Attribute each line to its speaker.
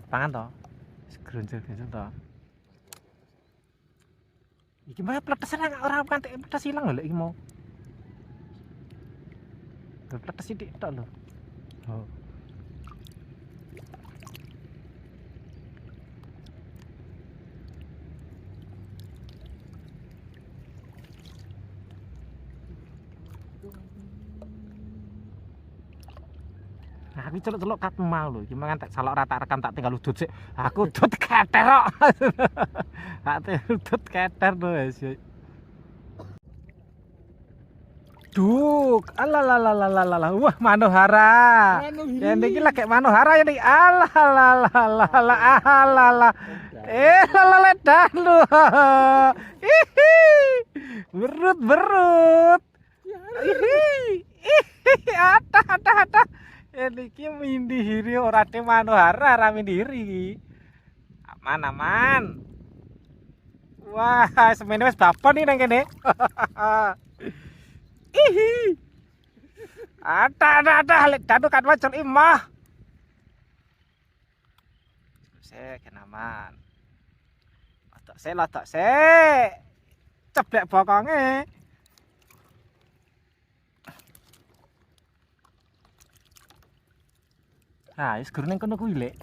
Speaker 1: Pangan to. Segrunjel-grunjel to. Iki mah pletes ora kanthi pletes ilang lho iki mau. Pletes sithik tok lho. Oh. Nah, aku celuk-celuk kat mau lho, iki mangan tak salok rata rekam tak tinggal udut sik. Aku udut keter kok. Tak udut keter to wis. Duk, alalalalala. Wah, Manohara. Ini iki lagi Manohara ya nih. Alalalalala. Lalaledan lu. Hihi. Berut. Hihi. Ada. Ini iki mindihiri ora te Manohara, ra mindihiri. Aman. Wah, semene wis bapak nih nang kene. Ihi. Ada dadu kan wajul imah. Sik kenaman. Lotok se. Ceblek bokonge. Nah, wis guru ning kono kuwi lek.